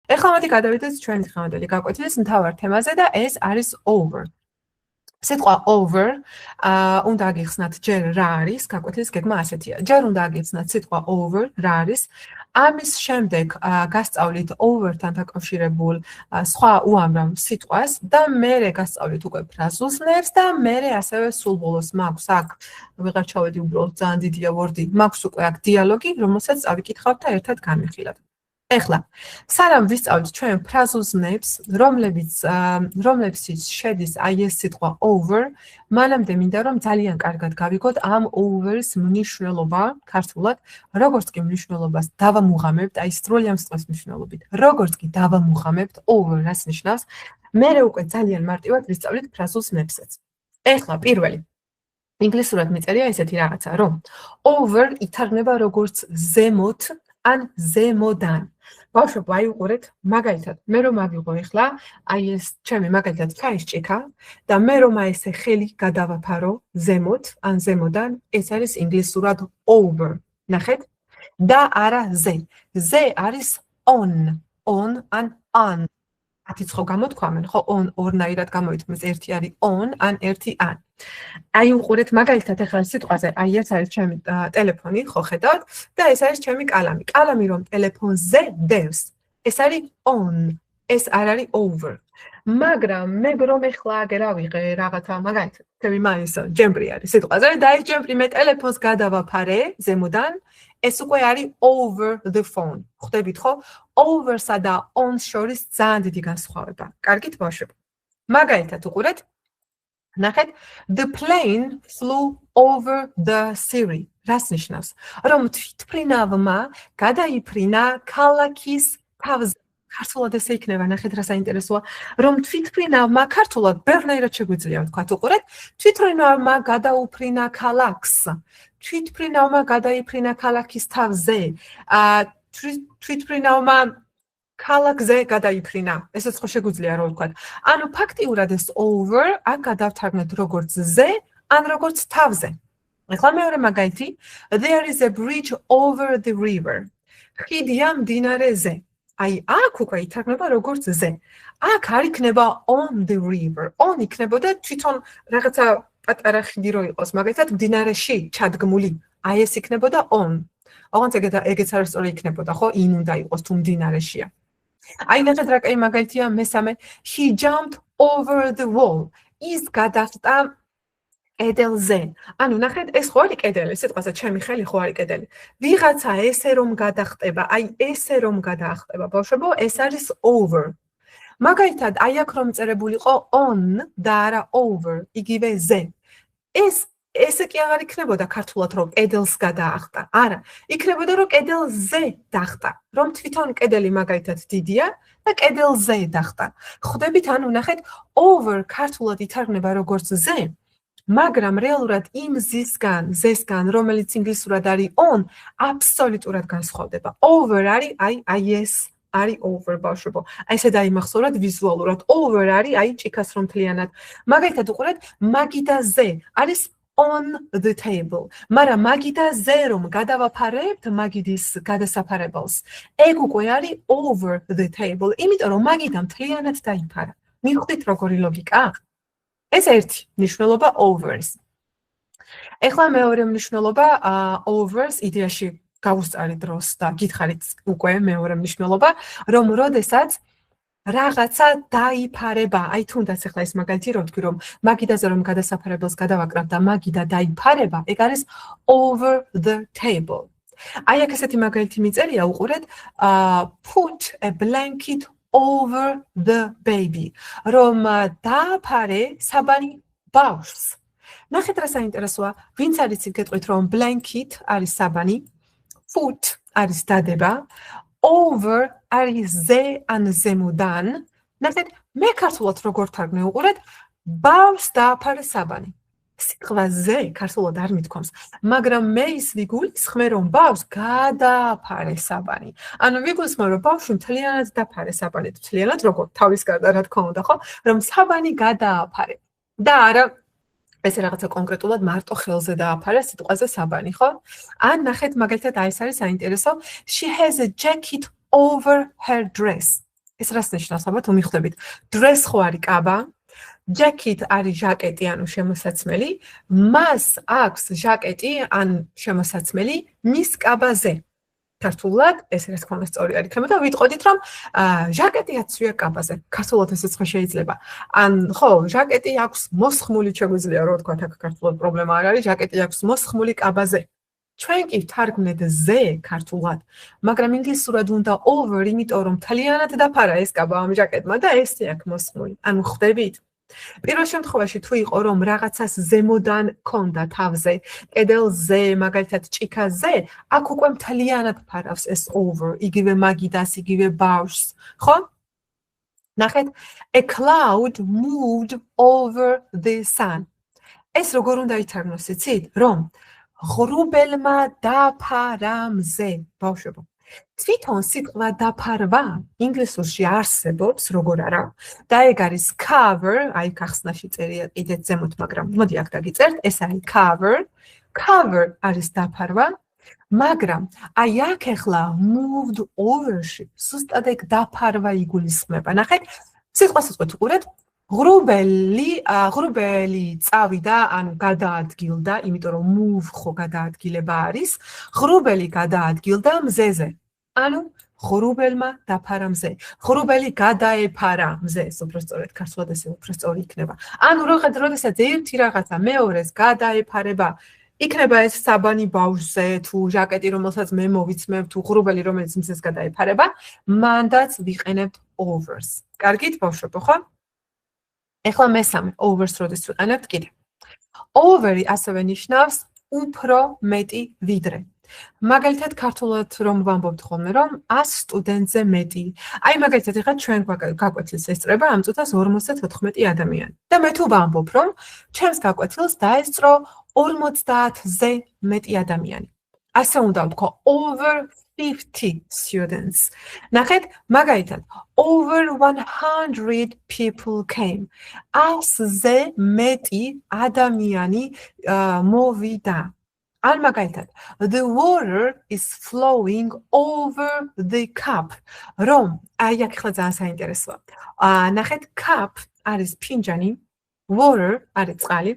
ეხლა მოდი გადავიდეთ ჩვენი დღევანდელი გაკვეთის მთავარ თემაზე და ეს არის over. სიტყვა over უნდა აგიხსნათ ჯერ რა არის, გაკვეთის გეგმა ასეთია. ჯერ უნდა აგიხსნათ სიტყვა over რა არის. ამის შემდეგ გასწავლით over-თან დაკავშირებულ სხვა უამრავ სიტყვას და მერე გასწავლით უკვე ფრაზულს და მერე ასევე სულ ბოლოს მაქვს აქ ვიღარ ჩავედი უბრალოდ ძალიან დიდია ვორდი, მაქვს უკვე აქ დიალოგი, რომელსაც წავიკითხავთ და ერთად განვიხილავთ. ეხლა, სანამ ვისწავლით ჩვენ ფრაზულს, რომლებიც შედის აი ეს სიტყვა over, მანამდე მინდა რომ ძალიან კარგად გავიგოთ ამ over-ის მნიშვნელობა ქართულად, როგორც კი მნიშვნელობას დავამუღამებთ, აი სრული ამ სიტყვის მნიშვნელობით. როგორც კი დავამუღამებთ over რას ნიშნავს, მერე უკვე ძალიან მარტივად ვისწავლით ფრაზულს-საც. ეხლა პირველი ინგლისურად მიწერია ესეთი რაღაცა, რომ over ითარგმნება როგორც ზემოთ ან ზემოდან. ბავშვებო, აი უყურეთ, მაგალითად, მე რომ ავიღო ეხლა, აი ეს ჩემი მაგალითად ჩაისჭიქა და მე რომ ესე ხელი გადავაფარო ზემოთ ან ზემოდან, ეს არის ინგლისურად over. ნახეთ? და არა ზე. ზე არის on ან on. ათიცხო გამოთქვამენ, ხო, on ორნაირად გამოითქმის, ერთი არის on ან ერთი an. აი უყურეთ მაგალითად ეხლა სიტყვაზე, აი ეს არის ჩემი ტელეფონი, ხო ხედავთ? და ეს არის ჩემი კალამი. კალამი რომ ტელეფონზე დევს, ეს არის on, ეს არ არის over. მაგრამ მე რომ ეხლა აგერავიღე რაღაცა მაგალითად, ჩემი მაინც ჯემპრი არის სიტყვაზე და ეს ჯემპრი მე ტელეფონს გადავაფარე ზემოდან, ეს უკვე არის over the phone. ხვდებით ხო? over-სა და on-ს შორის ძალიან დიდი განსხვავება. კარგით ბავშვებო? მაგალითად უყურეთ ნახეთ, the plane flew over the Siri. რას ნიშნავს? რომ თვითმფრინავმა გადაიფრინა ქალაქის თავზე. ქართულად ესე იქნება, ნახეთ რა საინტერესოა, რომ თვითმფრინავმა ქართულად ბევრნაირად შეგვიძლია ვთქვათ, უყურეთ, თვითმფრინავმა გადაუფრინა ქალაქს. თვითმფრინავმა გადაიფრინა ქალაქის თავზე. თვითმფრინავმა ქალაქზე გადაიფრინა. ესეც ხო შეგვიძლია რომ ვთქვათ. ანუ ფაქტიურად ეს over აქ გადავთარგმნეთ როგორც ზე, ან როგორც თავზე. ეხლა მეორე მაგალითი, there is a bridge over the river. ხიდია მდინარეზე. აი აქ უკვე ითარგმნება როგორც ზე. აქ არ იქნება on the river. on იქნებოდა თვითონ რაღაცა პატარა ხიდი რო იყოს, მაგალითად მდინარეში ჩადგმული. აი ეს იქნებოდა on. ოღონდ ეგეც არასწორი იქნებოდა, ხო? in უნდა იყოს თუ მდინარეშია. აი ნახეთ რა კაი მაგალითია მესამე, he jumped over the wall. ის გადახტა კედელზე. ანუ ნახეთ, ეს ხო არის კედელი, სიტყვაზე ჩემი ხელი ხო არის კედელი. ვიღაცა ესე რომ გადახტება, აი ესე რომ გადაახტება, ბავშვებო, ეს არის over. მაგალითად, აი აქ რომ წერებულიყო on და არა over, იგივე ზე. ესე კი აღარ იქნებოდა ქართულად რომ კედელს გადაახტა. არა, იქნებოდა რომ კედელზე დახტა. რომ თვითონ კედელი მაგალითად დიდია და კედელზე დახტა. ხვდებით, ანუ ნახეთ, over ქართულად ითარგმნება როგორც ზე, მაგრამ რეალურად იმ ზესგან, რომელიც ინგლისურად არის on, აბსოლუტურად განსხვავდება. over არის აი ეს არის over ბავშვებო. აი ესე დაიმახსოვროთ ვიზუალურად. over არის აი ჭიქას რომ მთლიანად. მაგალითად უყურეთ, მაგი და ზე არის on the table. მაგრამ მაგი და ზე რომ გადავაფარებთ მაგიდის გადასაფარებელს, ეგ უკვე არის over the table. იმიტომ რომ მაგიდან მთლიანად დაიფარა. მიხვდით როგორი ლოგიკა? ეს ერთი მნიშვნელობა overs. ეხლა მეორე მნიშვნელობა overs იდეაში გავუსწარი დროს და გითხარით უკვე მეორე მნიშვნელობა, რომ როდესაც რაღაცა დაიფარება, აი თუნდაც ახლა ეს მაგალითი რომ ვთქვი რომ მაგიდაზე რომ გადასაფარებელს გადავაკრავ და მაგიდა დაიფარება, ეგ არის over the table. აი აქ ესეთი მაგალითი მიწერია, უყურეთ, put a blanket over the baby. რომ დააფარე საბანი ბავშვს. ნახეთ რა საინტერესოა, ვინც არის გეტყვით რომ blanket არის საბანი, put არის დადება, over არის ზე ან ზემოდან. ნახეთ, მე ქართულად როგორ თარგმნე უყურეთ, ბავშვს დააფარე საბანი. სიტყვა ზე ქართულად არ მithქვამს, მაგრამ მე ის ვიგულისხმე რომ ბავშვს გადააფარე საბანი. ანუ ვიგულისხმე რომ ბავშვი მთლიანად დაფარე საბანი, მთლიანად როგორ თავის გარდა რა თქმა უნდა, ხო? რომ საბანი გადააფარე. და არა ესე რაღაცა კონკრეტულად მარტო ხელზე დააფარე სიტყვაზე საბანი, ხო? ან ნახეთ მაგალითად აი ეს არის საინტერესო, she has a jacket over her dress. ეს რას ნიშნავს? ალბათ უმიხდებით. Dress ხო არის კაბა, jacket არის ჟაკეტი, ანუ შემოსაცმელი, მას აქვს ჟაკეტი ან შემოსაცმელი მის კაბაზე. ქართულად ეს რა თქმა უნდა სწორი არ იქნება და ვიტყოდით რომ ჟაკეტი აცვია კაბაზე. ქართულად ესეც ხო შეიძლება. ან ხო, ჟაკეტი აქვს მოსხმული, შეგვიძლია რომ ვთქვა, აქ ქართულად პრობლემა არ არის, ჟაკეტი აქვს მოსხმული კაბაზე. ჩვენ კი ვთარგმნეთ ზე ქართულად, მაგრამ ინგლისურად უნდა over, იმიტომ რომ თლიანად დაფარა ეს კაბა ამ ჟაკეტმა და ესე აქვს მოსხმული. ანუ ხვდებით? პირველ შემთხვევაში თუ იყო რომ რაღაცას ზემოდან ქონდა თავზე, კედელზე, მაგალითად ჭიქაზე, აქ უკვე მთლიანად ფარავს ეს over, იგივე მაგიდას, იგივე ბავშვს, ხო? ნახეთ, a cloud moved over the sun. ეს როგორ უნდა ითარგმნოს, იცით? რომ ღრუბელმა დაფარა მზე, ბავშვებო. თვითონ სიტყვა დაფარვა ინგლისურში არსებობს, როგორ არა. და ეგ არის cover, აი გახსნაში წერია კიდეც ზემოთ, მაგრამ მოდი აქ დაგიწერთ, ეს არის cover. Cover არის დაფარვა, მაგრამ აი აქ ახლა moved over-ში ზუსტად ეგ დაფარვა იგულისხმება. ნახეთ, სიტყვას უყურეთ. ღრუბელი წავიდა, ანუ გადაადგილდა, იმიტომ რომ move ხო გადაადგილება არის, ღრუბელი გადაადგილდა მზეზე. ანუ ღრუბელმა დაფარა მზე. ღრუბელი გადაეფარა მზეს, უბრალოდ ქართულად ესე უბრალოდ იქნება. ანუ როდესაც ერთი რაღაცა მეორეს გადაეფარება, იქნება ეს საბანი ბავშვზე, თუ ჟაკეტი, რომელსაც მე მოვიცმევ, თუ ღრუბელი, რომელიც მზეს გადაეფარება, მანდაც ვიყენებთ overs. კარგით, ბავშვებო, ხო? ეხლა მესამე overs როდის ვიყენებთ კიდე. Over-ი ასევე ნიშნავს უფრო მეტი ვიდრე. მაგალითად ქართულად რომ ვამბობთ ხოლმე რომ 100 სტუდენტზე მეტი. აი მაგალითად ეხლა ჩვენ გაკვეთილს ესწრება ამ წუთას 54 ადამიანი. და მე თუ ვამბობ რომ ჩემს გაკვეთილს დაესწრო 50-ზე მეტი ადამიანი. ასე უნდა ვთქვა over 50 students. ნახეთ, მაგალითად over 100 people came. 100-ზე მეტი ადამიანი მოვიდა. ან მაგალითად the water is flowing over the cup. რომ აი აქ ხლა ძალიან საინტერესოა. ნახეთ, cup არის ფინჯანი, water არის წყალი,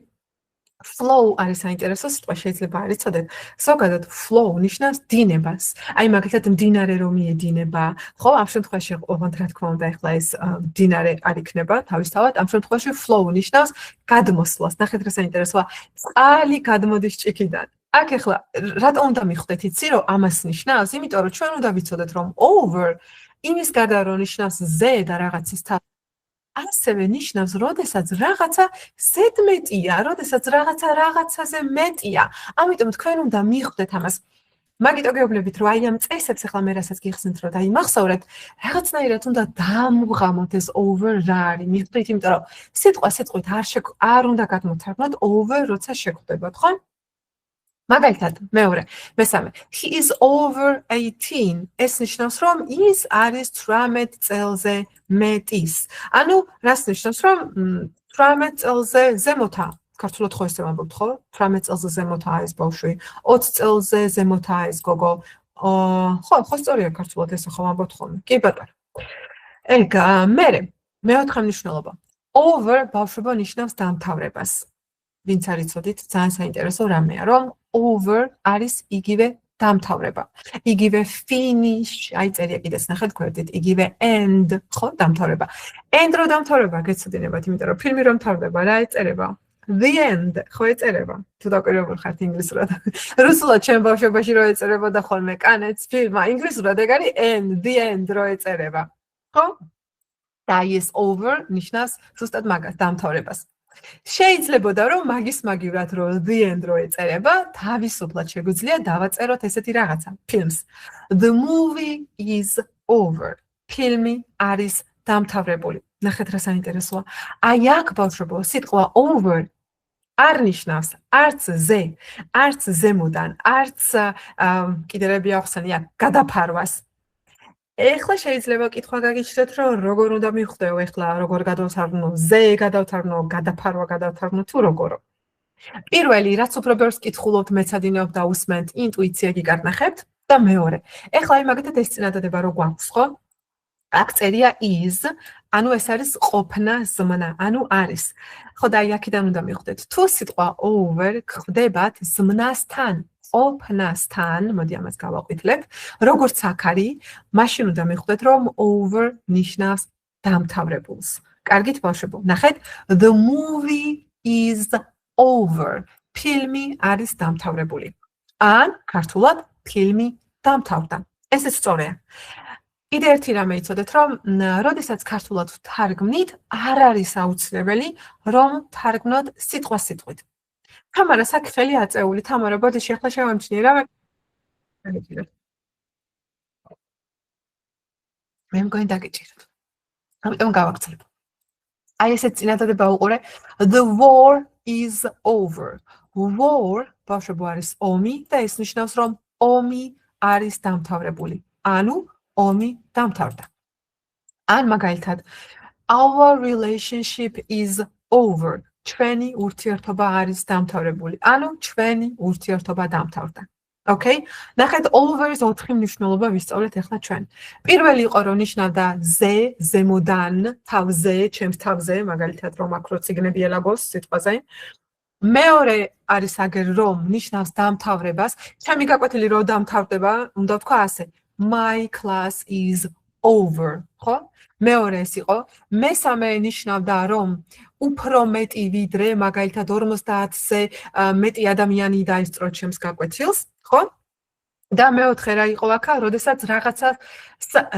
flow არის საინტერესო სიტყვა, შეიძლება არ იცოდეთ. ზოგადად flow ნიშნავს დინებას. აი მაგალითად მდინარე რომ მიედინება, ხო, ამ შემთხვევაში ოღონდ რა თქმა უნდა ეხლა ეს მდინარე არ იქნება თავისთავად, ამ შემთხვევაში flow ნიშნავს გადმოსვლას. ნახეთ რა საინტერესოა. წყალი გადმოდის ჭიქიდან. აქ ახლა რატომ უნდა მიხვდეთ იცი რომ ამას ნიშნავს? იმიტომ რომ ჩვენ უნდა ვიცოდეთ რომ over იმის გარდა რომ ნიშნავს ზე და რაღაცის ასევე ნიშნავს როდესაც რაღაცა ზედმეტია, როდესაც რაღაცა რაღაცაზე მეტია. ამიტომ თქვენ უნდა მიხვდეთ ამას. მაგიტო გეუბნებით რომ აი ამ წესებს ახლა მე რასაც გიხსნით რომ დაიმახსოვრეთ, რაღაცნაირად უნდა დამუღამოთ ეს over რა არის. მიხვდით, იმიტომ რომ სიტყვით არ უნდა გადმოთარგმნოთ over როცა შეგხვდებათ, ხო? მაგალითად, მესამე, he is over 18. ეს ნიშნავს, რომ ის არის 18 წელზე მეტის. ანუ, რას ნიშნავს, რომ 18 წელზე ზემოთა. ქართულად ხო ესე ვამბობთ, ხო? 18 წელზე ზემოთა ეს ბავშვი, 20 წელზე ზემოთა ეს გოგო. ხო, სწორია ქართულად ესე ხო ვამბობთ ხოლმე. კი ბატონო. ეგ, მეოთხე მნიშვნელობა. Over ბავშვებო ნიშნავს დამთავრებას. ვინც არ იცოდით, ძალიან საინტერესო რამეა, რომ over არის იგივე დამთავრება. იგივე finish, აი წერია კიდეც ნახეთ გვერდით, იგივე end, ხო, დამთავრება. end რო დამთავრება გეცოდინებათ, იმიტომ რომ ფილმი რომ თავდება, რა ეწერება? The end, ხო ეწერება. თუ დაკვირვებულ ხართ ინგლისურად. რუსულად ჩემ ბავშვობაში რო ეწერებოდა ხოლმე კანეთს ფილმა, ინგლისურად ეგ არის end, the end რო ეწერება. ხო? და ის over ნიშნავს ზუსტად მაგას, დამთავრებას. შეიძლებოდა რომ მაგისმაგივრად რო the end რო ეწერება, თავისუფლად შეგვიძლია დავაწეროთ ესეთი რაღაცა, ფილმს. The movie is over. ფილმი არის დამთავრებული. ნახეთ რა საინტერესოა. აი აქ ბავშვებო, სიტყვა over არ ნიშნავს არც ზე, არც ზემოდან, არც კიდევ ახსენე აქ გადაფარვას. ეხლა შეიძლება კითხვა გაგიჩნდეთ, რომ როგორ უნდა მიხვდეო ეხლა, როგორ გადავთარგმნო, ზე გადავთარგმნო, გადაფარვა გადავთარგმნო თუ როგორო. პირველი, რაც უფრო ბევრს კითხულობთ, მეცადინეობთ და უსმენთ, ინტუიცია გიკარნახებთ და მეორე. ეხლა აი მაგათად ეს წინადადება რო გვაქვს, ხო? აქ წერია is, ანუ ეს არის ყოფნა ზმნა, ანუ არის. ხო და აი აქედან უნდა მივხვდეთ, თუ სიტყვა over ხდებათ ზმნასთან, ყოფნასთან, მოდი ამას გავაყვითლებ, როგორც აქ არის, მაშინ უნდა მივხვდეთ, რომ over ნიშნავს დამთავრებულს. კარგით ბავშვებო, ნახეთ, the movie is over. ფილმი არის დამთავრებული. ან ქართულად ფილმი დამთავრდა. ესეც სწორია. კიდე ერთი რამე იცოდეთ, რომ როდესაც ქართულად ვთარგმნით, არ არის აუცილებელი, რომ თარგმნოთ სიტყვა-სიტყვით. თამარა საკითხელი აწეული, თამარა, ბოდიში ახლა შევამჩნიე რა. მე მგონი დაგიჭიროთ. ამიტომ გავაგრძელებ. აი ესეც წინადადება უყურე. The war is over. War ბავშვებო არის ომი და ეს ნიშნავს, რომ ომი არის დამთავრებული. ანუ ომი დამთავრდა. ან მაგალითად our relationship is over. ჩვენი ურთიერთობა არის დამთავრებული. ანუ ჩვენი ურთიერთობა დამთავრდა. Okay? ნახეთ over-ის 4 მნიშვნელობა ვისწავლეთ ახლა ჩვენ. პირველი იყო რომ ნიშნავდა ზე, ზემოდან, თავზე, ჩემს თავზე, მაგალითად რომ აქ რო ციგნები ელაგოს სიტყვაზე. მეორე არის აგერ რომ ნიშნავს დამთავრებას. ჩემი გაკვეთილი რო დამთავრდება, უნდა ვთქვა ასე. My class is over, ხო? მეორე ეს იყო. მესამე ნიშნავდა რომ უფრო მეტი ვიდრე, მაგალითად 50-ზე მეტი ადამიანი დაისწრო ჩემს გაკვეთილს, ხო? და მეოთხე რა იყო აქა, როდესაც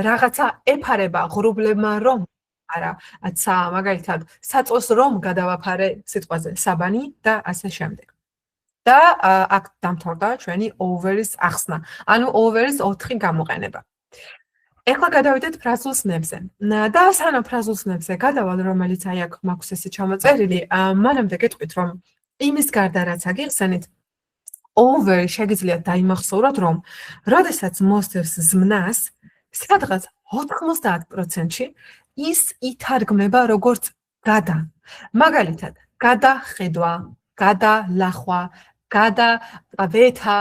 რაღაცა ეფარება ღრუბლებმა რომ არა, აცა მაგალითად საწოს რომ გადავაფარე სიტყვაზე საბანი და ასე შემდეგ. და აქ დამთავრდა ჩვენი over-ის ახსნა. ანუ over-ის 4 გამოყენება. ეხლა გადავიდეთ ფრაზულ სნებზე. და სანამ ფრაზულ სნებზე გადავალ, რომელიც აი აქ მაქვს ესე ჩამოწერილი, მანამდე გეტყვით, რომ იმის გარდა რაც აგიხსენით, over შეგიძლიათ დაიმახსოვროთ, რომ როდესაც მოსდევს ზმნას, სადღაც 90%-ში ის ითარგმნება როგორც გადა. მაგალითად, გადახედვა, გადალახვა, გადავეთა,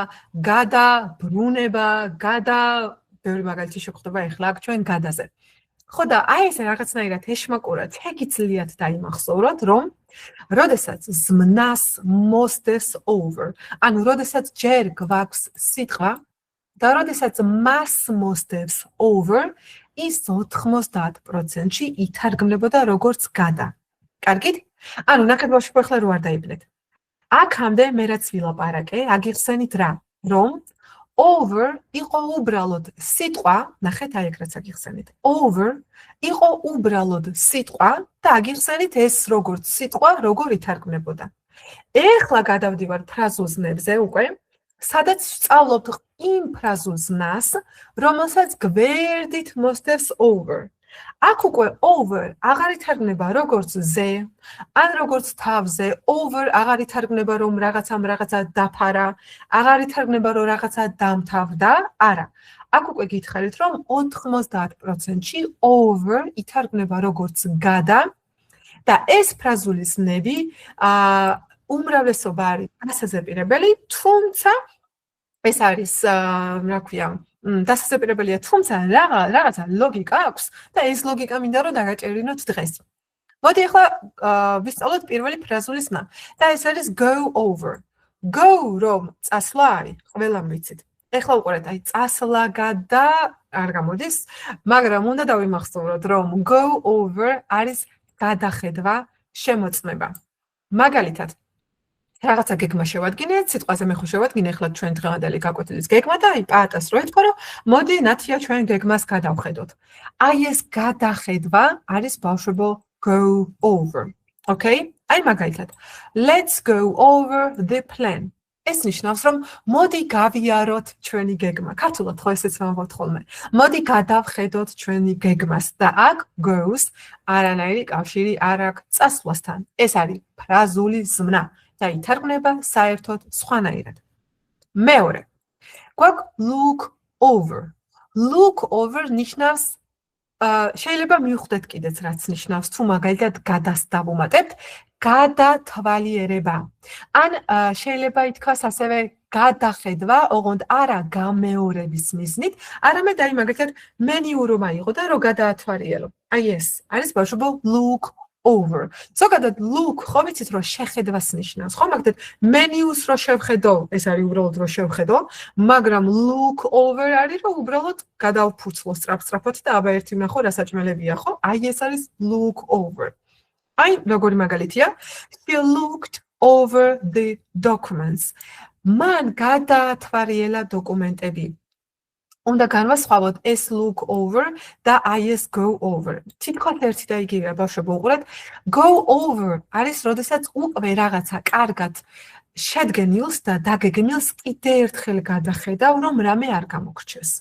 გადაბრუნება, ბევრი მაგალითი შეგხვდება ეხლა აქ ჩვენ გადაზე. ხო და აი ეს რაღაცნაირად ეშმაკურად შეგიძლიათ დაიმახსოვროთ, რომ როდესაც ზმნას მოსდევს over, ანუ როდესაც ჯერ გვაქვს სიტყვა და როდესაც მას მოსდევს over, ის 90%-ში ითარგმნებოდა როგორც გადა. კარგით? ანუ ნახეთ ბავშვებო, ახლა რო არ დაიბნეთ. აქამდე მე რაც ვილაპარაკე, აგიხსენით რა, რომ over იყო უბრალოდ სიტყვა, ნახეთ აი ეგ რაც აგიხსენით. Over იყო უბრალოდ სიტყვა და აგიხსენით ეს როგორც სიტყვა, როგორ ითარგმნებოდა. ეხლა გადავდივარ ფრაზულ ზნებზე უკვე, სადაც ვსწავლობთ იმ ფრაზულ ზნას, რომელსაც გვერდით მოსდევს over. აქ უკვე over აღარ ითარგმნება როგორც ზე, ან როგორც თავზე, over აღარ ითარგმნება რომ რაღაცამ რაღაცა დაფარა, აღარ ითარგმნება რომ რაღაცა დამთავრდა, არა. აქ უკვე გითხარით რომ 90%-ში over ითარგმნება როგორც გადა და ეს ფრაზული ზნები უმრავლესობა არის დასაზეპირებელი, თუმცა ეს არის რა ქვია დასაზეპირებელია, თუმცა რაღაცა ლოგიკა აქვს და ეს ლოგიკა მინდა რომ დაგაჭერინოთ დღეს. მოდი ახლა ვისწავლოთ პირველი ფრაზული ზნა და ეს არის go over. Go რომ წასვლა არის, ყველამ ვიცით. ეხლა უყურეთ, აი წასვლა გადა არ გამოდის, მაგრამ უნდა დავიმახსოვროთ რომ go over არის გადახედვა, შემოწმება. მაგალითად რაღაცა გეგმა შევადგინეთ, სიტყვაზე მე ხო შევადგინე ახლა ჩვენ დღევანდელი გაკვეთილის გეგმა და აი პაატას რო ეთქვა, რომ მოდი ნათია ჩვენ გეგმას გადავხედოთ. აი ეს გადახედვა არის ბავშვებო go over. Okay? აი მაგალითად, let's go over the plan. ეს ნიშნავს, რომ მოდი გავიაროთ ჩვენი გეგმა. ქართულად ხო ესეც ვამბობთ ხოლმე. მოდი გადავხედოთ ჩვენი გეგმას და აქ goes არანაირი კავშირი არ აქვს წასვლასთან. ეს არის ფრაზული ზმნა. და ითარგმნება საერთოდ სხვანაირად. მეორე. გვაქვს look over. Look over ნიშნავს შეიძლება მივხვდეთ კიდეც რაც ნიშნავს თუ მაგალითად გადასდავუმატებთ, გადათვალიერება. ან შეიძლება ითქვას ასევე გადახედვა, ოღონდ არა გამეორების მიზნით, არამედ აი მაგალითად menu რომ აიღო და რომ გადაათვალიერო. აი ეს არის ბავშვებო look over. ზოგადად look ხო ვიცით რომ შეხედვას ნიშნავს, ხო? მაგალითად menus რო შევხედო, ეს არის უბრალოდ რო შევხედო, მაგრამ look over არის რომ უბრალოდ გადავფუცლო სწრაფ-სწრაფად და აბა ერთი ვნახო რა საჭმელებია, ხო? აი ეს არის look over. აი როგორი მაგალითია? She looked over the documents. მან გადაათვალიერა დოკუმენტები. უნდა განვასხვავოთ ეს look over და ის go over. თითქოს ერთი და იგივეა ბავშვებო, უყურეთ. Go over არის, როდესაც უკვე რაღაცა კარგად შედგენილს და დაგეგმილს კიდე ერთხელ გადახედავ, რომ რამე არ გამოგრჩეს.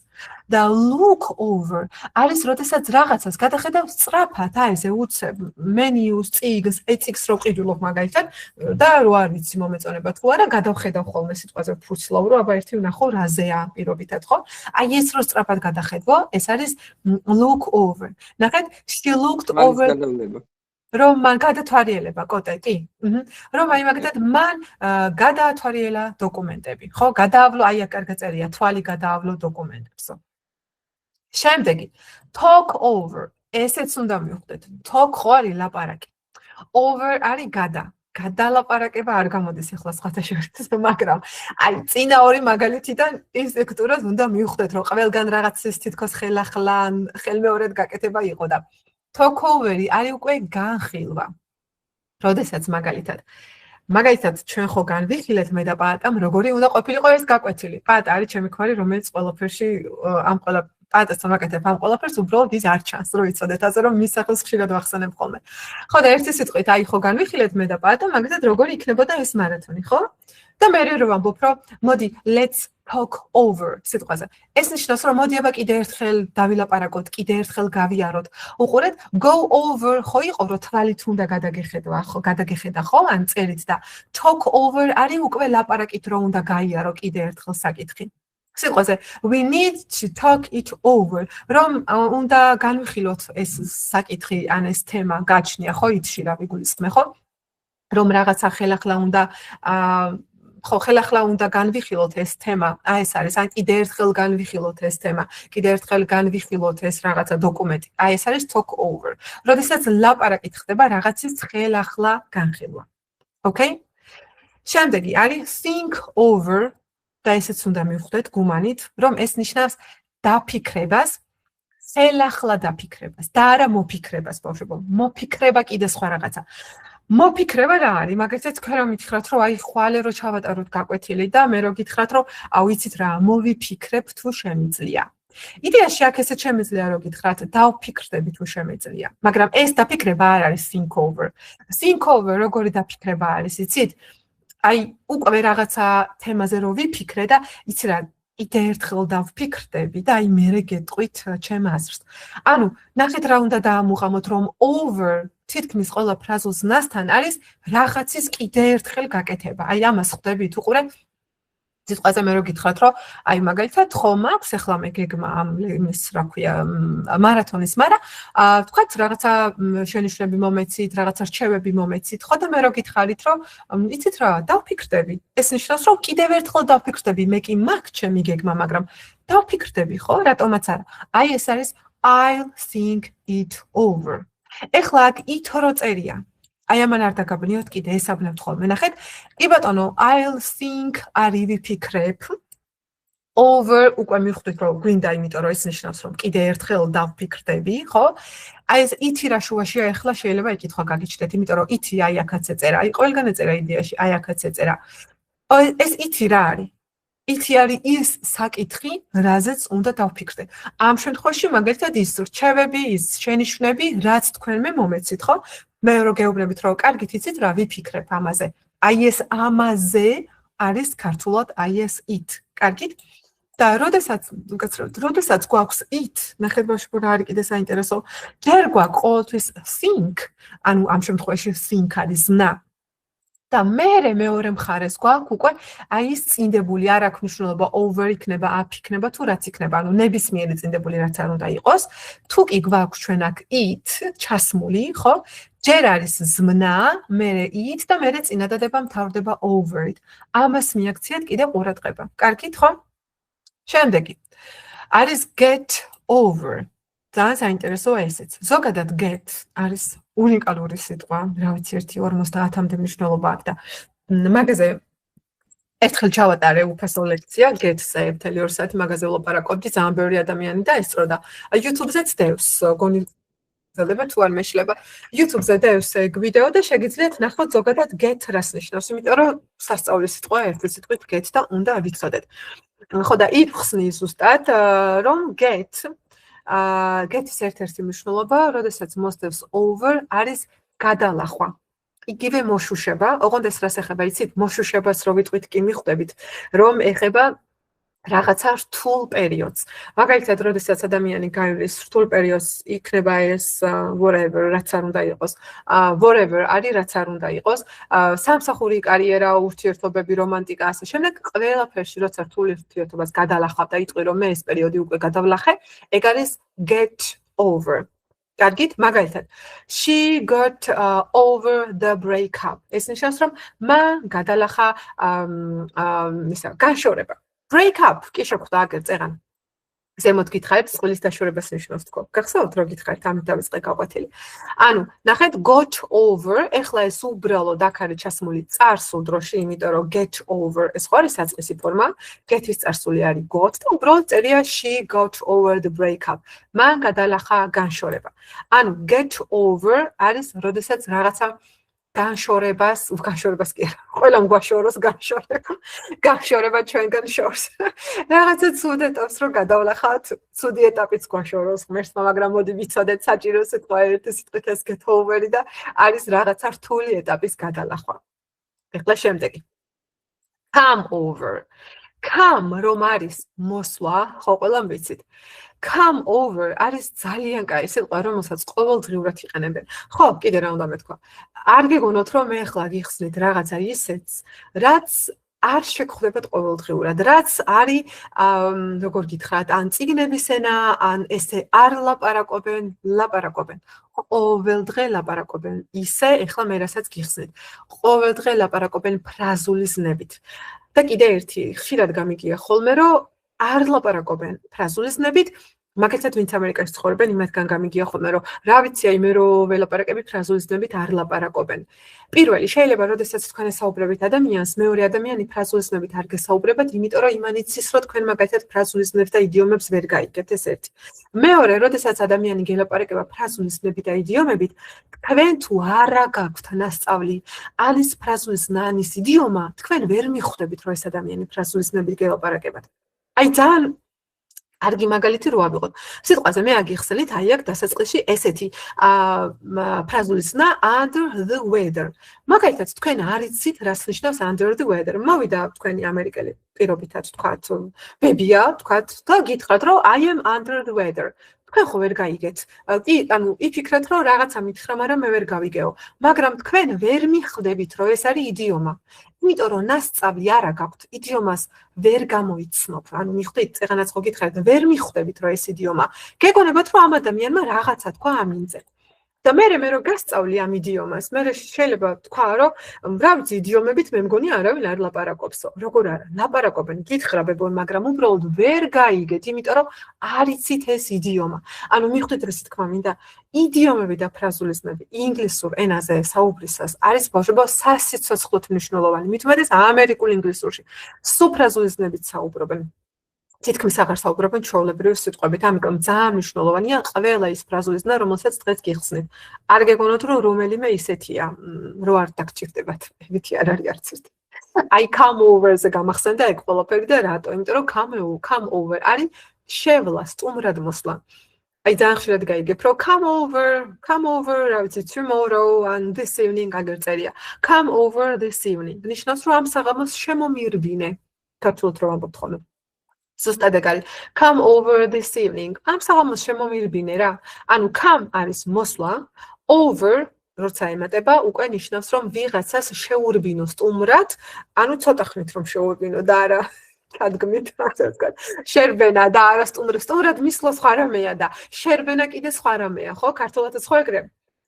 და look over არის, როდესაც რაღაცას გადახედავ სწრაფად, აი ესე უცებ menus, წიგნს, წიგნს რო ყიდულობ მაგალითად და რო არ ვიცი მომეწონება თუ არა, გადავხედავ ხოლმე სიტყვაზე ფუცლავ, რომ აბა ერთი ვნახო რაზეა პირობითად, ხო? აი ეს რო სწრაფად გადახედვო, ეს არის look over. ნახეთ, she looked over რომ მან გადაათვალიერება კოტე, კი. რომ აი მაგალითად მან გადაათვალიერა დოკუმენტები, ხო? გადაავლო, აი აქ კარგად წერია, თვალი გადაავლო დოკუმენტებსო. შემდეგი, talk over. ესეც უნდა მივხვდეთ. talk ხო არის ლაპარაკი. over არის გადა. გადალაპარაკება არ გამოდის ახლა სხვათა შორის, მაგრამ აი წინა ორი მაგალითიდან ის ლექტურას უნდა მივხვდეთ, რომ ყველგან რაღაცის თითქოს ხელახლან, ხელმეორედ გაკეთება იყო და talk over-ი არის უკვე განხილვა. როდესაც მაგალითად ჩვენ ხო განვიხილეთ მე და პატამ, როგორი უნდა ყოფილიყო ეს გაკვეთილი. პატა არის ჩემი ქმარი, რომელიც ყველაფერში ამ პატასთან ვაკეთებ ამ ყველაფერს, უბრალოდ ის არ ჩანს, რომ იცოდეთ, ასე რომ მის სახელს ხშირად ვახსენებ ხოლმე. ხო და ერთი სიტყვით აი ხო განვიხილეთ მე და პატა, მაგალითად როგორი იქნებოდა ეს მარათონი, ხო? და მე რო ვამბობ, რომ მოდი let's talk over სიტყვაზე. ეს ნიშნავს, რომ მოდი აბა კიდე ერთხელ დავილაპარაკოთ, კიდე ერთხელ გავიაროთ. უყურეთ, go over ხო იყო, რომ თვალით უნდა გადაგეხედა, ხო? ან წერით და talk over არის უკვე ლაპარაკით, რომ უნდა გაიარო კიდე ერთხელ საკითხი. სიტყვაზე we need to talk it over. რომ უნდა განვიხილოთ ეს საკითხი, ან ეს თემა გაჩნია, ხო? ითში რა ვიგულისხმე, ხო? რომ რაღაცა ხელახლა უნდა ხო ხელახლა უნდა განვიხილოთ ეს თემა, აი ეს არის, ან კიდე ერთხელ განვიხილოთ ეს თემა, კიდე ერთხელ განვიხილოთ ეს რაღაცა დოკუმენტი. აი ეს არის talk over. როდესაც ლაპარაკით ხდება რაღაცის ხელახლა განხილვა. Okay? შემდეგი არის think over და ესეც უნდა მივხვდეთ გუმანით, რომ ეს ნიშნავს დაფიქრებას, ხელახლა დაფიქრებას და არა მოფიქრებას, ბავშვებო. მოფიქრება კიდე სხვა რაღაცა. მოფიქრება რა არის? მაგალითად თქვენ რომ მითხრათ, რომ აი ხვალე რო ჩავატაროთ გაკვეთილი და მე რო გითხრათ, რომ ავიცით რა, მოვიფიქრებ თუ შემიძლია. იდეაში აქ ესე შემიძლია რომ გითხრათ, დავფიქრდები თუ შემიძლია. მაგრამ ეს დაფიქრება არ არის think over. think over როგორი დაფიქრება არის, იცით? აი უკვე რაღაცა თემაზე რო ვიფიქრე და იცი რა კიდე ერთხელ დავფიქრდები და აი მერე გეტყვით ჩემ აზრს. ანუ ნახეთ რა უნდა დაამუღამოთ, რომ over თითქმის ყველა ფრაზულ ზნასთან არის რაღაცის კიდე ერთხელ გაკეთება. აი ამას ხვდებით უყურე სიტყვაზე მე რო გითხრათ, რომ აი მაგალითად ხო მაქვს ახლა მე გეგმა ამ იმის რა ქვია მარათონის, მაგრამ თქვათ რაღაცა შენიშვნები მომეცით, რაღაცა რჩევები მომეცით, ხო და მე რო გითხარით, რომ იცით რა, დავფიქრდები. ეს ნიშნავს, რომ კიდევ ერთხელ დავფიქრდები, მე კი მაქვს ჩემი გეგმა, მაგრამ დავფიქრდები, ხო, რატომაც არა. აი ეს არის I'll think it over. ეხლა აქ it რო წერია. აი ამან არ დაგაბნიოთ კიდე ესაბნევთ ხოლმე. ნახეთ, კი ბატონო, I'll think არის ვიფიქრებ. Over უკვე მივხვდით რომ გვინდა, იმიტომ რომ ეს ნიშნავს რომ კიდე ერთხელ დავფიქრდები, ხო? აი ეს iti რა შუაშია ახლა შეიძლება ეკითხვა გაგიჩნდეთ, იმიტომ რომ iti აი აქაც ეწერა, აი ყველგან ეწერა იდეაში, აი აქაც ეწერა. ეს iti რა არის? iti არის ის საკითხი, რაზეც უნდა დავფიქრდე. ამ შემთხვევაში მაგალითად ის რჩევები, ის შენიშვნები, რაც თქვენმე მომეცით, ხო? მე რო გეუბნებით რომ კარგით იცით რა ვიფიქრებ ამაზე. აი ეს ამაზე არის ქართულად აი ეს it. კარგით? და როდესაც გვაქვს it, ნახეთ ბავშვებო რა არის კიდე საინტერესო. ჯერ გვაქვს ყოველთვის think, ანუ ამ შემთხვევაში think არის ზნა. და მეორე მხარეს გვაქვს უკვე აი ეს წინდებული, არ აქვს მნიშვნელობა over იქნება, up იქნება თუ რაც იქნება, ანუ ნებისმიერი წინდებული რაც არ უნდა იყოს. თუ კი გვაქვს ჩვენ აქ it ჩასმული, ხო? ჯერ არის ზმნა, მერე it და მერე წინადადება მთავრდება over-ით. ამას მიაქციეთ კიდე ყურადღება. კარგით, ხო? შემდეგი. არის get over. ძალიან საინტერესოა ესეც. ზოგადად get არის უნიკალური სიტყვა, რა ვიცი 1-50-მდე მნიშვნელობა აქვს და მაგაზე ერთხელ ჩავატარე უფასო ლექცია get-ზე მთელი 2 საათი მაგაზე ვლაპარაკობდი, ძალიან ბევრი ადამიანი დაესწრო და YouTube-ზეც დევს, გონი ძლება თუ არ მეშლება. YouTube-ზე დევს ეგ ვიდეო და შეგიძლიათ ნახოთ ზოგადად get რას ნიშნავს, იმიტომ რომ სასწაული სიტყვა ერთი სიტყვით get და უნდა ვიცოდეთ. ხო და იქ ხსნის ზუსტად რომ get-ის ერთ-ერთი მნიშვნელობა, როდესაც მოსდევს over არის გადალახვა. იგივე მოშუშება, ოღონდ ეს რას ეხება, იცით? მოშუშებას რო ვიტყვით კი მიხვდებით, რომ ეხება რაღაცა რთულ პერიოდს. მაგალითად, როდესაც ადამიანი გაივლის რთულ პერიოდს, იქნება ეს whatever, რაც არ უნდა იყოს. Whatever არის რაც არ უნდა იყოს. სამსახური, კარიერა, ურთიერთობები, რომანტიკა, ასე შემდეგ, ყველაფერში როცა რთული ურთიერთობას გადალახავ და იტყვი რომ მე ეს პერიოდი უკვე გადავლახე, ეგ არის get over. კარგით, მაგალითად, she got over the breakup. ეს ნიშნავს რომ მან გადალახა განშორება. Break-up, კი შეხვდა აგერ წეღან. ზემოთ გითხარით, წყვილის დაშორებას ნიშნავს თქო. გახსოვთ, რომ გითხარით, ამით დავიწყე გაყვათილი. ანუ, ნახეთ, got over, ეხლა ეს უბრალოდ აქ არის ჩასმული წარსულ დროში, იმიტომ რომ get over, ეს ხო არის საწყისი ფორმა, get-ის წარსული არის got და უბრალოდ წერია she got over the breakup. მან გადალახა განშორება. ანუ, get over არის, როდესაც რაღაცა განშორებას კი არა, ყველამ გვაშოროს განშორება. განშორება ჩვენგან შორს. რაღაცა ცუდ ეტაპს რო გადავლახავთ, ცუდი ეტაპიც გვაშოროს ღმერთმა, მაგრამ მოდი ვიცოდეთ საჭირო სიტყვა ერთი სიტყვით ეს get over-ი და არის რაღაცა რთული ეტაპის გადალახვა. ეხლა შემდეგი. Come over. Come რომ არის მოსვლა, ხო ყველამ ვიცით. Come over არის ძალიან კაი სიტყვა, რომელსაც ყოველდღიურად იყენებენ. ხო, კიდე რა უნდა მეთქვა. არ გეგონოთ რომ მე ახლა გიხსნით რაღაცა ისეთს, რაც არ შეგხვდებათ ყოველდღიურად, რაც არის როგორ გითხრათ, ან წიგნების ენა, ან ესე არ ლაპარაკობენ. ყოველდღე ლაპარაკობენ. ისე, ეხლა მე რასაც გიხსნით. ყოველდღე ლაპარაკობენ ფრაზული ზნებით. და კიდე ერთი, ხშირად გამიგია ხოლმე, რომ არ ლაპარაკობენ ფრაზული ზნებით, მაგალითად, ვინც ამერიკაში ცხოვრობენ, იმათგან გამიგია ხოლმე, რომ რა ვიცი, აი მე რო ველაპარაკები ფრაზული ზნებით არ ლაპარაკობენ. პირველი, შეიძლება როდესაც თქვენ ესაუბრებით ადამიანს, მეორე ადამიანი ფრაზული ზნებით არ გესაუბრებათ, იმიტომ რომ იმან იცის, რომ თქვენ მაგალითად ფრაზული ზნებს და იდიომებს ვერ გაიგებთ, ეს ერთი. მეორე, როდესაც ადამიანი გელაპარაკება ფრაზული ზნებით და იდიომებით, თქვენ თუ არა გაქვთ ნასწავლი ანის ფრაზული ზნა, ანის იდიომა, თქვენ ვერ მიხვდებით, რომ ეს ადამიანი ფრაზული ზნებით გელაპარაკებათ. აი ძალიან კარგი მაგალითი რო ავიღოთ. სიტყვაზე მე აგიხსენით, აი აქ დასაწყისში ესეთი ფრაზული ზნა under the weather. მაგალითად, თქვენ არ იცით, რას ნიშნავს under the weather. მოვიდა თქვენი ამერიკელი პირობითად თქვათ, ბებია, თქვათ და გითხრათ, რომ I am under the weather. თქვენ ხო ვერ გაიგეთ. ანუ იფიქრეთ, რომ რაღაცა მითხრა, მაგრამ მე ვერ გავიგეო. მაგრამ თქვენ ვერ მიხვდებით, რომ ეს არის იდიომა. იმიტომ რომ ნასწავლი არა გაქვთ, იდიომას ვერ გამოიცნობ. ანუ მიხვდით, წეღანაც ხო გითხარით, ვერ მიხვდებით, რომ ეს იდიომა. გეგონებათ, რომ ამ ადამიანმა რაღაცა თქვა ამ ინზე. და მე რო გასწავლი ამ იდიომას, მე შეიძლება თქვა, რომ რა ვიცი, იდიომებით მე მგონი არავინ არ ლაპარაკობსო. როგორ არა? ლაპარაკობენ, გითხრაბებონ, მაგრამ უბრალოდ ვერ გაიგეთ, იმიტომ რომ არ იცით ეს იდიომა. ანუ მიხვდით, რა თქმა მინდა, იდიომები და ფრაზული ზნები ინგლისურ ენაზე საუბრისას არის ბავშვებო სასიცოცხლოდ მნიშვნელოვანი. მით უმეტეს ამერიკულ ინგლისურში სულ ფრაზული ზნებით საუბრობენ. თითქმის აღარ საუბრობენ ჩვეულებრივი სიტყვებით, ამიტომ ძალიან მნიშვნელოვანია ყველა ის ფრაზული ზნა, რომელსაც დღეს გიხსნით. არ გეგონოთ, რომ რომელიმე ისეთია, რო არ დაგჭირდებათ. ეგეთი არ არის არც ერთი. I come over-ზე გამახსენდა ეგ ყველაფერი და რატო? იმიტომ რომ come over არის შევლა, სტუმრად მოსვლა. აი ძალიან ხშირად გაიგებ, რომ come over, რა ვიცი, tomorrow and this evening აგერ წერია. Come over this evening. ნიშნავს, რომ ამ საღამოს შემომირბინე. ქართულად რომ ამბობთ ხოლმე. ზუსტად ეგ არის. Come over this evening. ამ საღამოს შემომირბინე რა. ანუ come არის მოსვლა, over როცა ემატება, უკვე ნიშნავს, რომ ვიღაცას შეურბინო სტუმრად, ანუ ცოტა ხნით რომ შეურბინო და არა თადგმით, ასე ვთქვათ. შერბენა და არა სტუმრად მისვლა სხვა რამეა და შერბენა კიდე სხვა რამეა, ხო? ქართულადაც ხო ეგრე?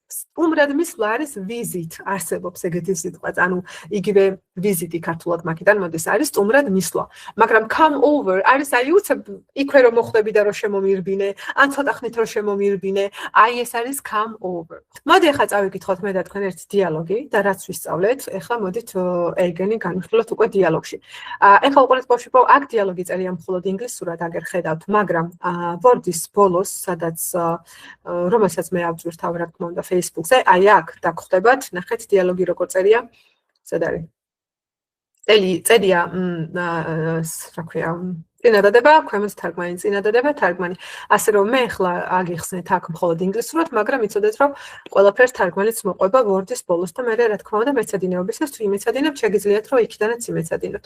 სტუმრად მისვლა არის visit, არსებობს ეგეთი სიტყვაც, ანუ იგივე visit-ი ქართულად მაგიდან მოდის, არის სტუმრად მისვლა. მაგრამ come over არის აი უცებ იქვე რომ მოხვდები და რომ შემომირბინე, ან ცოტა ხნით რომ შემომირბინე, აი ეს არის come over. მოდი ახლა წავიკითხოთ მე და თქვენ ერთი დიალოგი და რაც ვისწავლეთ, ახლა მოდით ეგენი განვიხილოთ უკვე დიალოგში. ახლა უყურეთ ბავშვებო, აქ დიალოგი წერია მხოლოდ ინგლისურად აგერ ხედავთ, მაგრამ Word-ის ბოლოს, სადაც რომელსაც მე ავწვირთავ რა თქმა უნდა Facebook-ზე, აი აქ დაგხვდებათ, ნახეთ დიალოგი როგორ წერია. სად არის? წერია, რა ქვია, წინადადება, ქვემოთ თარგმანი, წინადადება, თარგმანი. ასე რომ მე ახლა აგიხსნეთ აქ მხოლოდ ინგლისურად, მაგრამ იცოდეთ რომ ყველაფერს თარგმანიც მოყვება Word-ის ბოლოს და მე რა თქმა უნდა მეცადინეობისას თუ იმეცადინებთ, შეგიძლიათ რომ იქიდანაც იმეცადინოთ.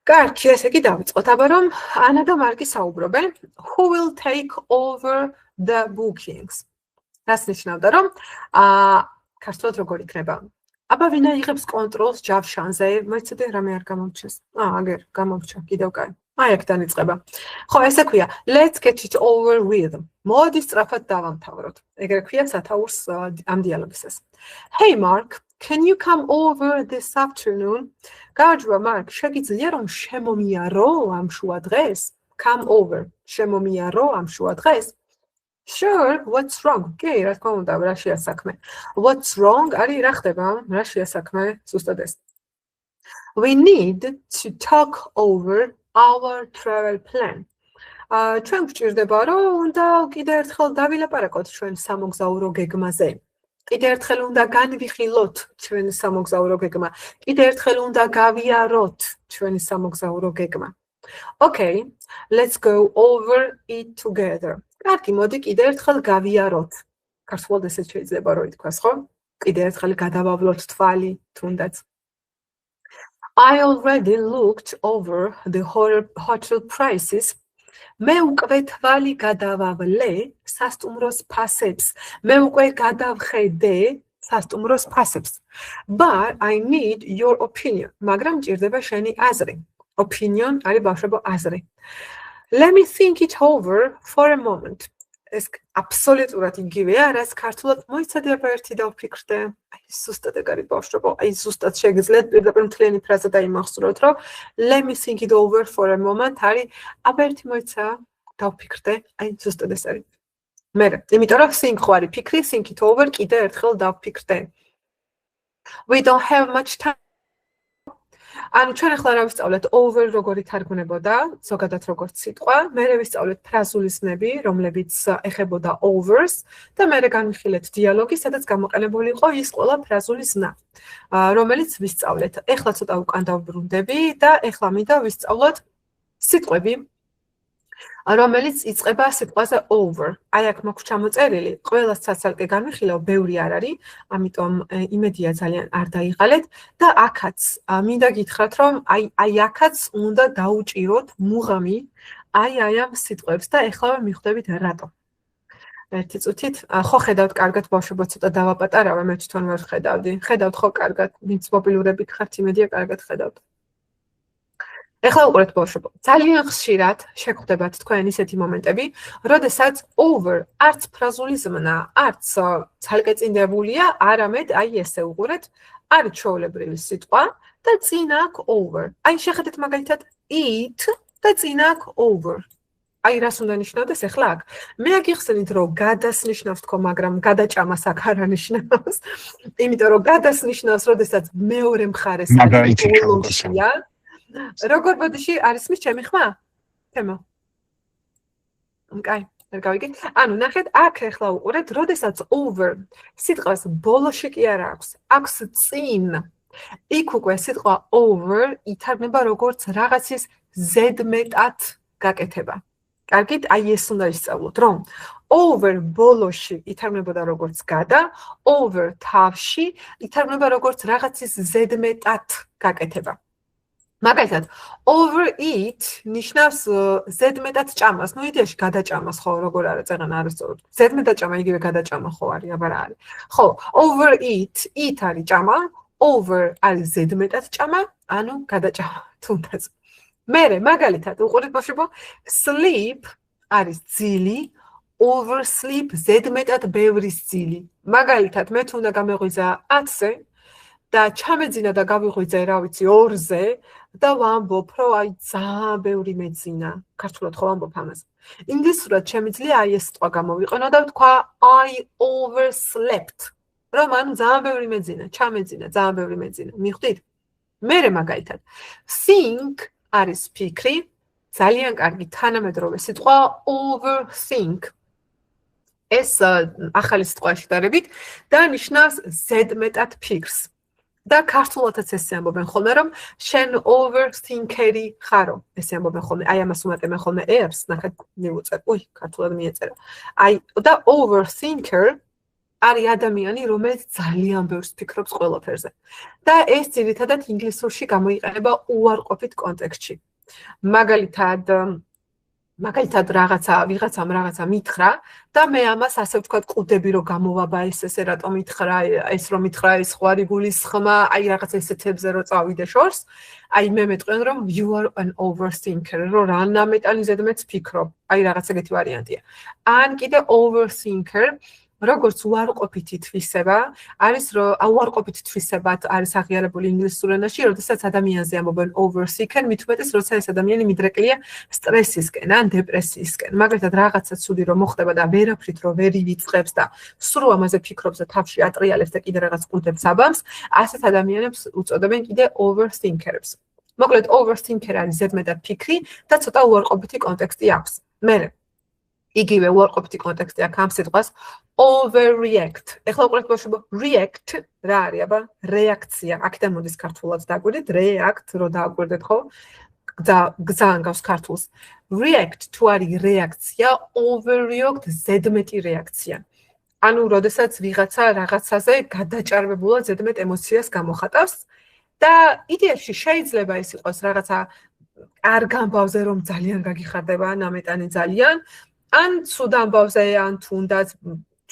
კარგი, ესე იგი დავიწყოთ, აბა რომ ანა და მარკი საუბრობენ, who will take over the bookings. რაც ნიშნავდა რომ ქართულად როგორ იქნება? აბა ვინ აიღებს კონტროლს ჯავშანზე? მოიცადე რამე არ გამომჩეს. აგერ გამომჩა, კიდევ კაი. აი აქ დაიწყება. ხო, ესე ქვია, let's get it over with. მოდი სწრაფად დავამთავროთ. ეგრე ქვია სათაურს ამ დიალოგისას. Hey Mark, can you come over this afternoon? გაჯვა Mark, შეგიძლია რომ შემომიარო ამ შუა დღეს? Come over, შემომიარო ამ შუა დღეს? Sure, what's wrong? კი, რა თქმა უნდა, რა შეასაქმე. What's wrong? არის რა ხდება? რა შეასაქმე? ზუსტად ეს. We need to talk over our travel plan. ჩვენ გვჭირდება რომ უნდა კიდევ ერთხელ დავილაპარაკოთ ჩვენ სამოგზაურო გეგმაზე. კიდევ ერთხელ უნდა განვიხილოთ ჩვენი სამოგზაურო გეგმა. კიდევ ერთხელ უნდა გავიაროთ ჩვენი სამოგზაურო გეგმა. Okay, let's go over it together. კარგი, მოდი კიდევ ერთხელ გავიაროთ. ქართულად ესეც შეიძლება რომ ითქვას, ხო? კიდევ ერთხელ გადავავლოთ თვალი, თუნდაც. I already looked over the hotel prices. მე უკვე თვალი გადავავლე სასტუმროს ფასებს. მე უკვე გადავხედე სასტუმროს ფასებს. But I need your opinion. მაგრამ მჭირდება შენი აზრი. Opinion არის ბავშვებო აზრი. Let me think it over for a moment. ეს აბსოლუტურად იგივეა, რაც ქართულად მოიცადე აბა ერთი დავფიქრდე. აი ზუსტად ეგ არის ბავშვებო, აი ზუსტად შეგიძლიათ პირდაპირ მთლიანი ფრაზა დაიმახსოვროთ, რომ let me think it over for a moment არის აბა ერთი მოიცა დავფიქრდე, აი ზუსტად ეს არის. მე, იმიტომ რომ think ხო არის ფიქრი, think it over კიდე ერთხელ დავფიქრდე. We don't have much time. ანუ ჩვენ ახლა რა ვისწავლეთ over როგორი თარგმნებოდა, ზოგადად როგორც სიტყვა, მე ვისწავლეთ ფრაზულისნები, რომლებიც ეხებოდა overs და მე განვიხილეთ დიალოგი, სადაც გამოყენებული იყო ის ყველა ფრაზული ზნა, რომელიც ვისწავლეთ. ახლა ცოტა უკან დავბრუნდები და ახლა მინდა ვისწავლოთ სიტყვები, რომელიც იწყება სიტყვაზე over. აი აქ მაქვს ჩამოწერილი, ყველა საცალკე განვიხილავ, ბევრი არ არის, ამიტომ იმედია ძალიან არ დაიღალეთ და აქაც მინდა გითხრათ, რომ აი აქაც უნდა დაუჭიროთ მუღამი აი ამ სიტყვებს და ეხლა მიხვდებით რატო. ერთი წუთით, ხო ხედავთ კარგად ბავშვებო, ცოტა დავაპატარავე, მე თვითონ ვერ ხედავდი. ხედავთ ხო კარგად, ვინც მობილურებით ხართ, იმედია კარგად ხედავთ. ეხლა უყურეთ ბავშვებო, ძალიან ხშირად შეგხვდებათ თქვენ ისეთი მომენტები, როდესაც over არც ფრაზული ზმნა, არც ცალკე წინდებულია, არამედ აი ესე უყურეთ, არის ჩვეულებრივი სიტყვა და წინ აქვს over. აი შეხედეთ მაგალითად eat და წინ აქვს over. აი რას უნდა ნიშნავდეს ახლა აქ? მე აგიხსენით რომ გადას ნიშნავს თქო, მაგრამ გადაჭამას აქ არ ანიშნავს. იმიტომ რომ გადას ნიშნავს, როდესაც მეორე მხარეს არის. როგორ ბოდიში არის მის ჩემი ხმა? თემო. კაი, არ გავიგე. ანუ ნახეთ, აქ ახლა უყურეთ, როდესაც over სიტყვას ბოლოში კი არ აქვს, აქვს წინ. იქ უკვე სიტყვა over ითარგმნება როგორც რაღაცის ზედმეტად გაკეთება. კარგით, აი ეს უნდა ისწავლოთ, რომ over ბოლოში ითარგმნებოდა როგორც გადა, over თავში ითარგმნება როგორც რაღაცის ზედმეტად გაკეთება. მაგალითად, overeat ნიშნავს ზედმეტად ჭამას, ну იდეაში გადაჭამას, ხო, როგორ არის წეგან არასწორად. ზედმეტად ჭამა იგივე გადაჭამა ხო არის, აბა რა არის. ხო, overeat, eat არის ჭამა, over არის ზედმეტად ჭამა, ანუ გადაჭამა, თუნდაც. მერე მაგალითად, უყურეთ ბავშვებო, sleep არის ძილი, oversleep ზედმეტად ბევრი სცილი. მაგალითად, მე თუ უნდა გამეღვიძა 10-ზე და ჩამეძინა და გავიღვიძე, რა ვიცი, 2-ზე და ვამბობ, რომ აი ძალიან ბევრი მეძინა. ქართულად ხო ვამბობ ამას. ინგლისურად შემიძლია აი ეს სიტყვა გამოვიყენო და ვთქვა I overslept. რომ ანუ ძალიან ბევრი მეძინა, ჩამეძინა, ძალიან ბევრი მეძინა. მიხვდით? მერე მაგალითად, think არის ფიქრი, ძალიან კარგი თანამედროვე სიტყვა overthink. ეს ახალი სიტყვა შედარებით და ნიშნავს ზედმეტად ფიქრს. და ქართულადაც ესე ამბობენ ხოლმე, რომ შენ overthinker-ი ხარო. ესე ამბობენ ხოლმე, აი ამას უმატებენ ხოლმე errors, ნახეთ, მივუწერ. ქართულად მიეწერა. აი და overthinker არის ადამიანი, რომელიც ძალიან ბევრს ფიქრობს ყველაფერზე. და ეს ძირითადად ინგლისურში გამოიყენება უარყოფით კონტექსტში. მაგალითად ვიღაცამ რაღაცა მითხრა და მე ამას ასე ვთქვათ ყუდები რომ გამოვაბა ესე რატომ მითხრა ეს რომ მითხრა ეს ხვარი გულისხმა აი რაღაც ესეთებზე რომ წავიდე შორს აი მე მეტყვენ რომ you are an overthinker რომ რანამეტანი ზედმეტს ფიქრობ აი რაღაც ეგეთი ვარიანტია ან კიდე overthinker როგორც უარყოფითი თვისება არის რომ უარყოფითი თვისებად არის აღიარებული ინგლისურ ენაში, როდესაც ადამიანზე ამბობენ overthinker, მით უმეტეს როცა ეს ადამიანი მიდრეკილია სტრესისკენ ან დეპრესიისკენ. მაგალითად რაღაცა ცუდი რომ მოხდება და ვერაფრით რომ ვერ ივიწყებს და სრულ ამაზე ფიქრობს და თავში ატრიალებს და კიდე რაღაც ყუდებს აბამს, ასეთ ადამიანებს უწოდებენ კიდე overthinker-ებს. მოკლედ overthinker არის ზედმეტად ფიქრი და ცოტა უარყოფითი კონტექსტი აქვს. მერე იგივე უარყოფითი კონტექსტი აქვს ამ სიტყვას overreact. ეხლა უყურეთ ბავშვებო, react რა არის, აბა? რეაქცია. აქედან მოდის ქართულად დაგვირდეთ, react რო დააგვირდეთ, ხო? ძალიან გავს ქართულს. React თუ არის რეაქცია, overreact ზედმეტი რეაქცია. ანუ, როდესაც ვიღაცა რაღაცაზე გადაჭარბებულად ზედმეტ ემოციას გამოხატავს და იდეაში შეიძლება ის იყოს რაღაცა არ გამბავზე რომ ძალიან გაგიხარდება, ნამეტანი ძალიან ან ცუდ ამბავზე ან თუნდაც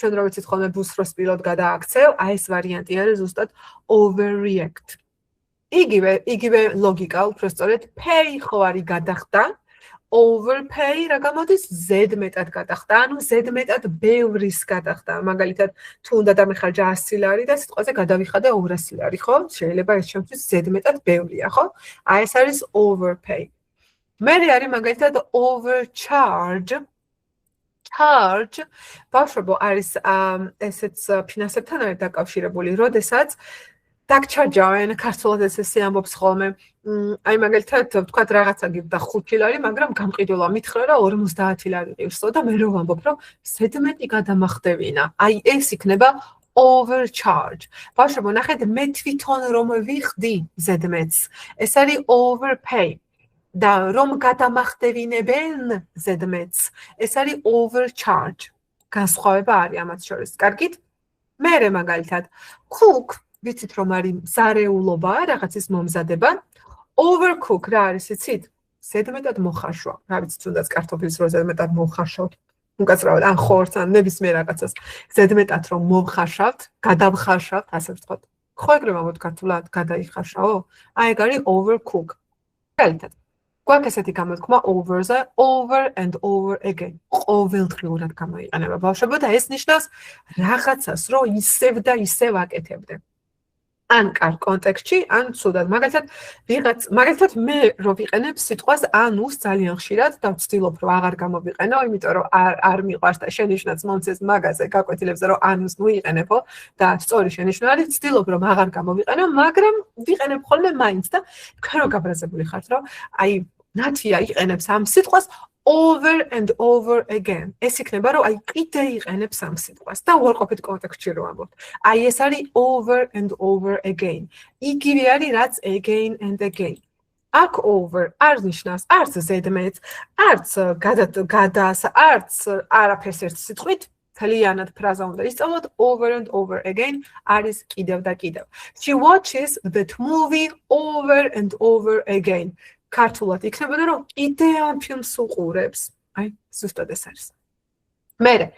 ჩვენ რო ვიცით ხოლმე ბუსროს პიროდ გადააქცევ, აი ეს ვარიანტი არის ზუსტად overreact. იგივე ლოგიკა უბრალოდ pay ხო არის გადახდა, overpay რა გამოდის ზედმეტად გადახდა, ანუ ზედმეტად ბევრის გადახდა. მაგალითად, თუ უნდა დამეხარჯა 100 ლარი და სიტყვაზე გადავიხადე 200 ლარი, ხო? შეიძლება ეს ჩემთვის ზედმეტად ბევრია, ხო? აი ეს არის overpay. მერე არის მაგალითად overcharge. Charge ბავშვებო არის ესეც ფინანსებთან არის დაკავშირებული, როდესაც დაგჩარჯავენ ქართულად ესე ამბობს ხოლმე. აი მაგალითად ვთქვათ რაღაცა გიბდა 5 ლარი, მაგრამ გამყიდველა მითხრა რა 50 ლარი ღირსო და მე რო ვამბობ რომ ზედმეტი გადამახდებინა. აი ეს იქნება overcharge. ბავშვებო ნახეთ მე თვითონ რომ ვიხდი ზედმეტს. ეს არის overpay. და რომ გადამახდებინებენ ზედმეტს, ეს არის overcharge. განსხვავება არის ამათ შორის. კარგით? მერე მაგალითად, cook, ვიცით რომ არის ზარეულობა, რაღაცის მომზადება. Overcook რა არის, იცით? ზედმეტად მოხარშვა. რა ვიცი, თუნდაც კარტოფილს რო ზედმეტად მოხარშავთ. უკაცრავად, ან ხორცს, ან ნებისმიერ რაღაცას. ზედმეტად რომ მომხარშავთ, გადავხარშავთ, ასე ვთქვათ. ხო ეგრე ვამბობთ ქართულად, გადაიხარშაო? აი ეგ არის overcook. მაგალითად გვაქვს ესეთი გამოთქმა over-ზე, over and over again. ყოველდღიურად გამოიყენება ბავშვებო და ეს ნიშნავს რაღაცას, რომ ისევ და ისევ აკეთებდე. ან კარ კონტექსტში, ან ცუდად. მაგალითად მე რო ვიყენებ სიტყვას ანუს ძალიან ხშირად და ვცდილობ რომ აღარ გამოვიყენო, იმიტომ რომ არ მიყვარს და შენიშვნაც მომცეს მაგაზე გაკვეთილებზე რომ ანუს მოიყენებო და სწორი შენიშვნა არის, ვცდილობ რომ აღარ გამოვიყენო, მაგრამ ვიყენებ ხოლმე მაინც და თქვენ რო გაბრაზებული ხართ რომ აი ნათია იყენებს ამ სიტყვას over and over again. ეს იქნება რომ აი კიდე იყენებს ამ სიტყვას და უარყოფით კონტექსტში რო ამბობთ. აი ეს არის over and over again. იგივე არის რაც again and again. აქ over არ ნიშნავს არც ზედმეტს, არც გადას, არც არაფერს ერთ სიტყვით. Თლიანად ფრაზა უნდა ისწავლოთ over and over again არის კიდევ და კიდევ. She watches that movie over and over again. ქართულად იქნებოდა რომ კიდე ამ ფილმს უყურებს. აი, ზუსტად ეს არის. მერე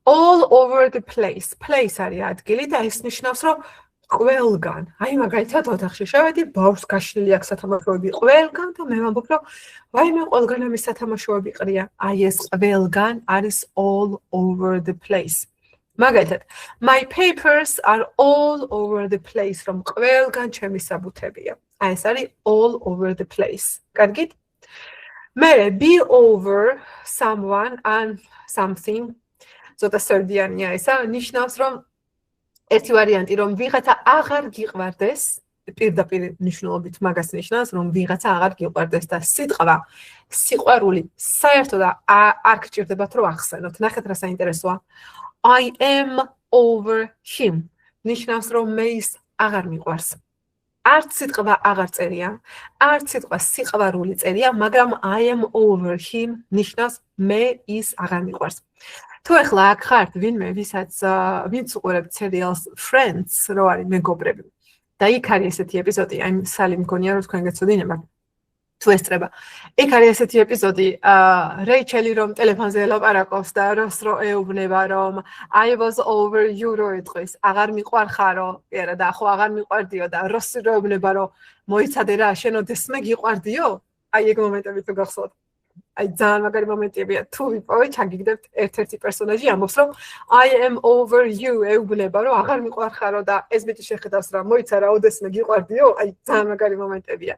all over the place. Place არის ადგილი და ეს ნიშნავს რომ ყველგან. აი მაგალითად ოთახში შევედი, ბავშვს გაშლილი აქვს სათამაშოები ყველგან და მე ვამბობ, რომ ვაიმე ყველგან ამის სათამაშოები ყრია. აი ეს ყველგან არის all over the place. მაგალითად, my papers are all over the place, რომ ყველგან ჩემი საბუთებია. აი ეს არის all over the place. კარგით? მერე be over someone and something. ზოთა სერდიანია ესა, ნიშნავს რომ ერთი ვარიანტი რომ ვიღაცა აღარ გიყვარდეს, პირდაპირ ნიშნულობით მაგას ნიშნავს რომ ვიღაცა აღარ გიყვარდეს და სიტყვა სიყვარული საერთოდ არ გჭირდებათ რომ ახსენოთ. ნახეთ რა საინტერესოა. I am over him. ნიშნავს რომ მე ის აღარ მიყვარს. არც სიტყვა აღარ წერია, არც სიტყვა სიყვარული წერია, მაგრამ I am over him ნიშნავს მე ის აღარ მიყვარს. თუ ახლა აქ ხართ ვინმე, ვინც უყურებთ სერიალს Friends, რო არის მეგობრები. და იქ არის ესეთი ეპიზოდი, აი სალი მგონია რომ თქვენ გეცოდინებათ. თუ ესწრება. იქ არის ესეთი ეპიზოდი, რეიჩელი რომ ტელეფონზე ელაპარაკობს და როს რო ეუბნება რომ I was over you რო ეტყვის, აღარ მიყვარხარო, არა და ხო აღარ მიყვარდიო და როს რო ეუბნება რომ მოიცადე რა, შენოდეს მე გიყვარდიო? აი ეგ მომენტები თუ გახსოვთ. აი ძალიან მაგარი მომენტებია. თუ ვიპოვე, ჩაგიგდებთ ერთ-ერთი პერსონაჟი ამბობს რომ I am over you ეუბნება რომ აღარ მიყვარხარო და ეს ბიჭი შეხედავს რა მოიცა რა ოდესმე გიყვარდიო. აი ძალიან მაგარი მომენტებია.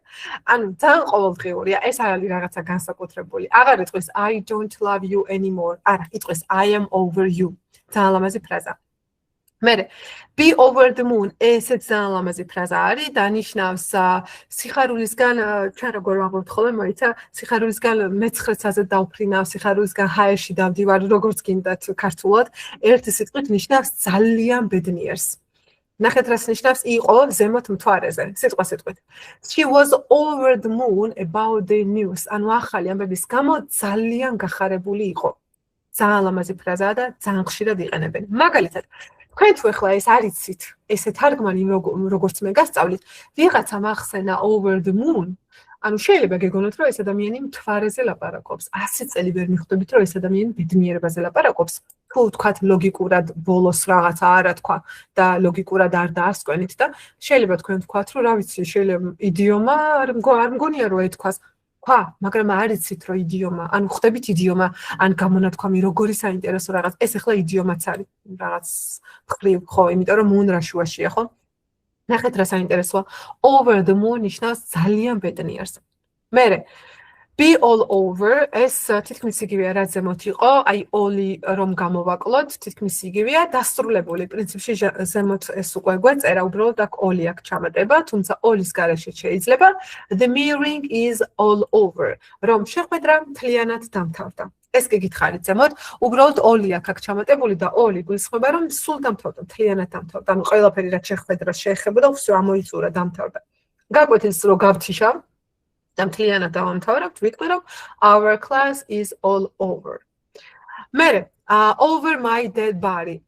ანუ ძალიან ყოველდღიურია. ეს არ არის რაღაცა განსაკუთრებული. აღარ იტყვის I don't love you anymore. არა, იტყვის I am over you. ძალიან ლამაზი ფრაზა. მერე be over the moon ესეც ძალიან ლამაზი ფრაზა არის და ნიშნავს სიხარულისგან ჩვენ როგორ ვამბობთ ხოლმე მოიცა სიხარულისგან მეცხრეცაზე დავფრინავ სიხარულისგან ჰაერში დავდივარ როგორც გინდათ ქართულად ერთი სიტყვით ნიშნავს ძალიან ბედნიერს ნახეთ რას ნიშნავს იყო ზემოთ მთვარეზე სიტყვა სიტყვით she was over the moon about the news ანუ ახალი ამბების გამო ძალიან გახარებული იყო ძალიან ლამაზი ფრაზაა და ძალიან ხშირად იყენებენ მაგალითად თქვენ თუ ახლა ეს არიცით, ესე თარგმანი როგორც მე გასწავლით, ვიღაცა ახსენა over the moon, ანუ შეიძლება გეგონოთ, რომ ეს ადამიანი მთვარეზე ლაპარაკობს. 100 წელი ვერ მიხვდებით, რომ ეს ადამიანი ბედნიერებაზე ლაპარაკობს. თუ თქვათ ლოგიკურად ბოლოს რაღაცა არა თქვა და ლოგიკურად არ დაასკვენით და შეიძლება თქვენ თქვათ, რომ რა ვიცი, შეიძლება იდიომა არ მგონია რომ ეთქვას ხა, მაგრამ არ იცით რომ იდიომა, ან ხვდებით იდიომა, ან გამონათქვამი როგორი საინტერესო რაღაც, ეს ახლა იდიომაც არის, რაღაც ხრივ, ხო, იმიტომ რომ moon რაშუაშია, ხო? ნახეთ რა საინტერესოა. Over the moon ნიშნავს ძალიან ბედნიერს. მერე be all over ეს თითქმის იგივეა რაც ზემოთ იყო, აი all-ი რომ გამოვაკლოთ, თითქმის იგივეა, დასრულებული პრინციპში ზემოთ ეს უკვე გვეწერა, უბრალოდ აქ all-ი აქ ჩამატება, თუმცა all-ის გარეშე შეიძლება the mirroring is all over, რომ შეხვედრა მთლიანად დამთავრდა. ეს კი გითხარით ზემოთ, უბრალოდ all-ი აქ ჩამატებული და all-ი გულისხმობა რომ სულ დამთავრდა, მთლიანად დამთავრდა. ანუ ყველაფერი რაც შეხვედრას შეეხებოდა, всё ამოიწურა, დამთავრდა. გაგვეთეს რომ გავთიშა და მთლიანად დავამთავრებთ, ვიტყვი რომ our class is all over. მერე over my dead body